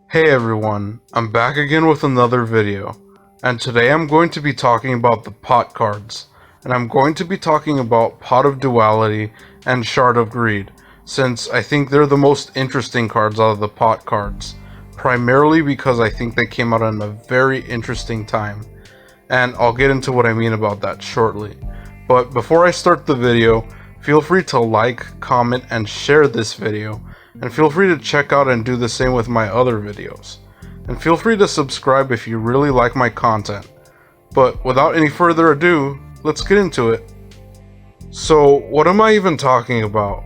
Hey everyone, I'm back again with another video, and today I'm going to be talking about the pot cards, and I'm going to be talking about Pot of Duality and Shard of Greed, since I think they're the most interesting cards out of the pot cards, primarily because I think they came out in a very interesting time, and I'll get into what I mean about that shortly. But before I start the video, feel free to like, comment, and share this video, and feel free to check out and do the same with my other videos. And feel free to subscribe if you really like my content. But without any further ado, let's get into it. So, what am I even talking about?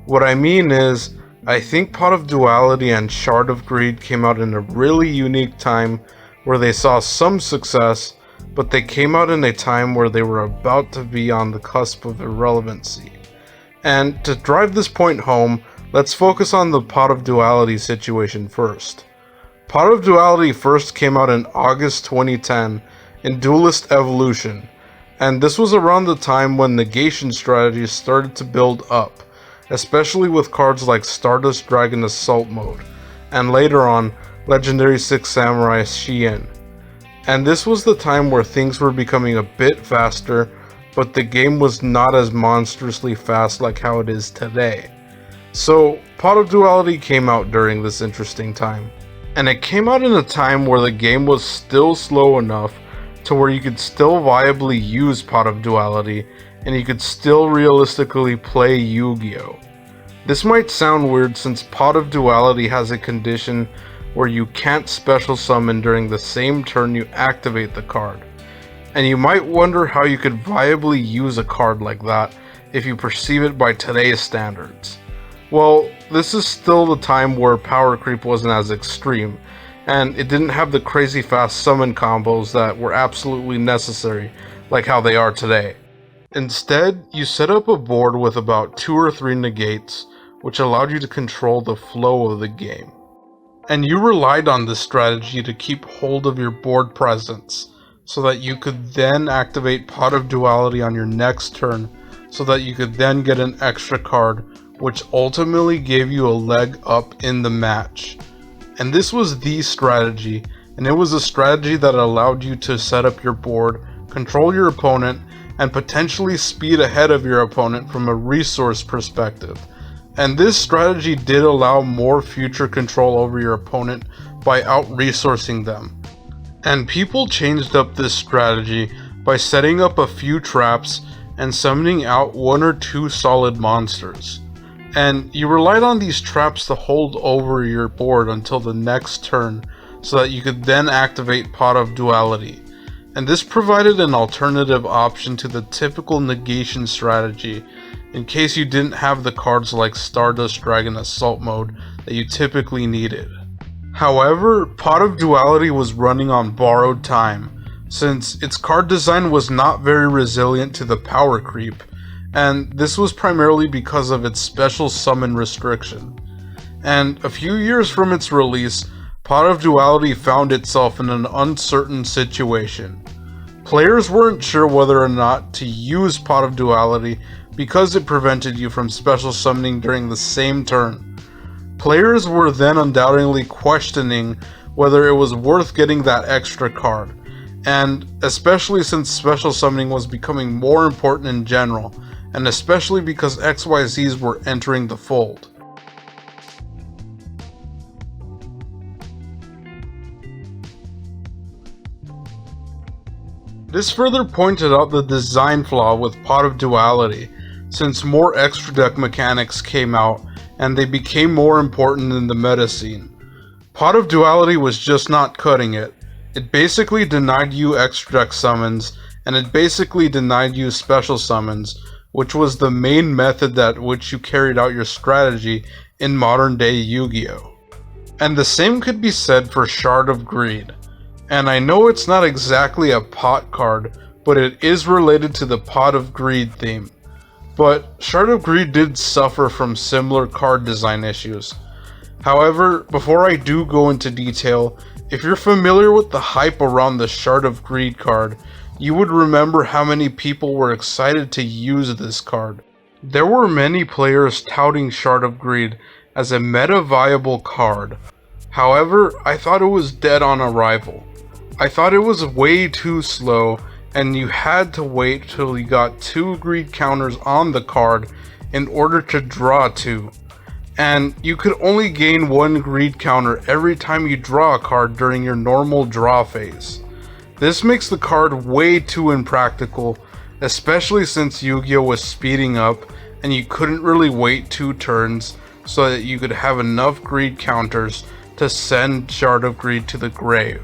What I mean is, I think Pot of Duality and Shard of Greed came out in a really unique time where they saw some success, but they came out in a time where they were about to be on the cusp of irrelevancy. And to drive this point home, let's focus on the Pot of Duality situation first. Pot of Duality first came out in August 2010 in Duelist Evolution, and this was around the time when negation strategies started to build up, especially with cards like Stardust Dragon Assault Mode, and later on, Legendary 6 Samurai Shien. And this was the time where things were becoming a bit faster, but the game was not as monstrously fast like how it is today. So, Pot of Duality came out during this interesting time. And it came out in a time where the game was still slow enough to where you could still viably use Pot of Duality, and you could still realistically play Yu-Gi-Oh! This might sound weird since Pot of Duality has a condition where you can't special summon during the same turn you activate the card. And you might wonder how you could viably use a card like that if you perceive it by today's standards. Well, this is still the time where power creep wasn't as extreme, and it didn't have the crazy fast summon combos that were absolutely necessary, like how they are today. Instead, you set up a board with about 2 or 3 negates, which allowed you to control the flow of the game. And you relied on this strategy to keep hold of your board presence, so that you could then activate Pot of Duality on your next turn, so that you could then get an extra card, which ultimately gave you a leg up in the match. And this was the strategy, and it was a strategy that allowed you to set up your board, control your opponent, and potentially speed ahead of your opponent from a resource perspective. And this strategy did allow more future control over your opponent by out-resourcing them. And people changed up this strategy by setting up a few traps and summoning out 1 or 2 solid monsters. And you relied on these traps to hold over your board until the next turn, so that you could then activate Pot of Duality. And this provided an alternative option to the typical negation strategy, in case you didn't have the cards like Stardust Dragon Assault Mode that you typically needed. However, Pot of Duality was running on borrowed time, since its card design was not very resilient to the power creep, and this was primarily because of its special summon restriction. And a few years from its release, Pot of Duality found itself in an uncertain situation. Players weren't sure whether or not to use Pot of Duality because it prevented you from special summoning during the same turn. Players were then undoubtedly questioning whether it was worth getting that extra card, and especially since special summoning was becoming more important in general, and especially because XYZs were entering the fold. This further pointed out the design flaw with Pot of Duality, since more extra deck mechanics came out and they became more important in the meta scene. Pot of Duality was just not cutting it. It basically denied you extra deck summons, and it basically denied you special summons, which was the main method that which you carried out your strategy in modern day Yu-Gi-Oh! And the same could be said for Shard of Greed. And I know it's not exactly a pot card, but it is related to the Pot of Greed theme. But Shard of Greed did suffer from similar card design issues. However, before I do go into detail, if you're familiar with the hype around the Shard of Greed card, you would remember how many people were excited to use this card. There were many players touting Shard of Greed as a meta-viable card, However, I thought it was dead on arrival. I thought it was way too slow, and you had to wait till you got 2 greed counters on the card in order to draw 2. And you could only gain 1 greed counter every time you draw a card during your normal draw phase. This makes the card way too impractical, especially since Yugioh was speeding up and you couldn't really wait 2 turns so that you could have enough greed counters to send Shard of Greed to the grave.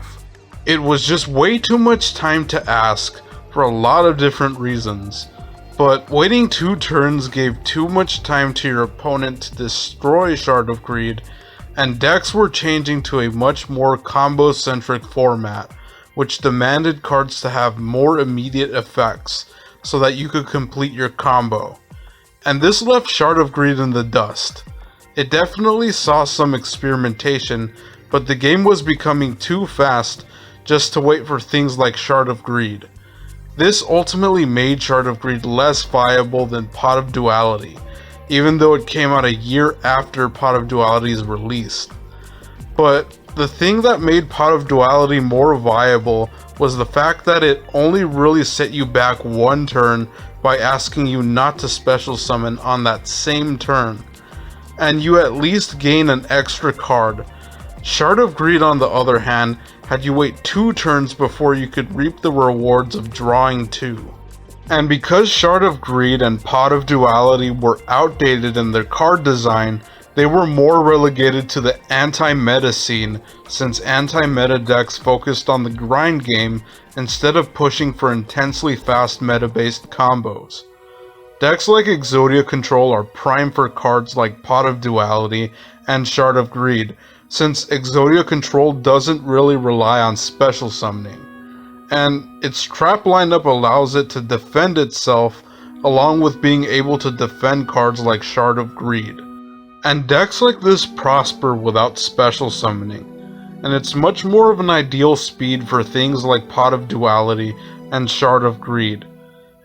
It was just way too much time to ask for a lot of different reasons, but waiting 2 turns gave too much time to your opponent to destroy Shard of Greed, and decks were changing to a much more combo-centric format, which demanded cards to have more immediate effects so that you could complete your combo. And this left Shard of Greed in the dust. It definitely saw some experimentation, but the game was becoming too fast just to wait for things like Shard of Greed. This ultimately made Shard of Greed less viable than Pot of Duality, even though it came out a year after Pot of Duality's release. But the thing that made Pot of Duality more viable was the fact that it only really set you back 1 turn by asking you not to special summon on that same turn, and you at least gain an extra card. Shard of Greed, on the other hand, had you wait 2 turns before you could reap the rewards of drawing 2. And because Shard of Greed and Pot of Duality were outdated in their card design, they were more relegated to the anti-meta scene, since anti-meta decks focused on the grind game instead of pushing for intensely fast meta-based combos. Decks like Yugioh Control are prime for cards like Pot of Duality and Shard of Greed, since Yugioh Control doesn't really rely on special summoning, and its trap lineup allows it to defend itself along with being able to defend cards like Shard of Greed. And decks like this prosper without special summoning, and it's much more of an ideal speed for things like Pot of Duality and Shard of Greed.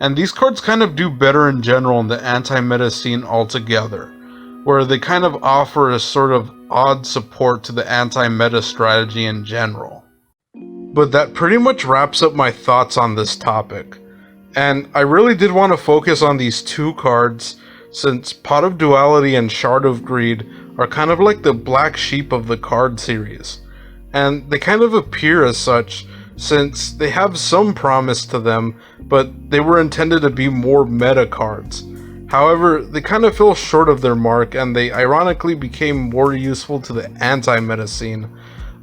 And these cards kind of do better in general in the anti-meta scene altogether, where they kind of offer a sort of odd support to the anti-meta strategy in general. But that pretty much wraps up my thoughts on this topic, and I really did want to focus on these 2 cards since Pot of Duality and Shard of Greed are kind of like the black sheep of the card series, and they kind of appear as such since they have some promise to them, but they were intended to be more meta cards. However, they kind of fell short of their mark, and they ironically became more useful to the anti-meta scene,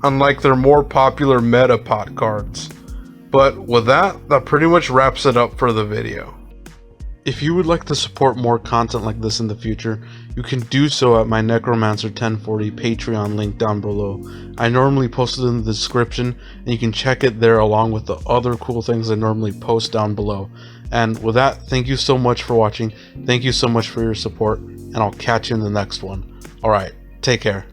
unlike their more popular meta pot cards. But with that, that pretty much wraps it up for the video. If you would like to support more content like this in the future, you can do so at my Necromancer 1040 Patreon link down below. I normally post it in the description, and you can check it there along with the other cool things I normally post down below. And with that, thank you so much for watching, thank you so much for your support, and I'll catch you in the next one. Alright, take care.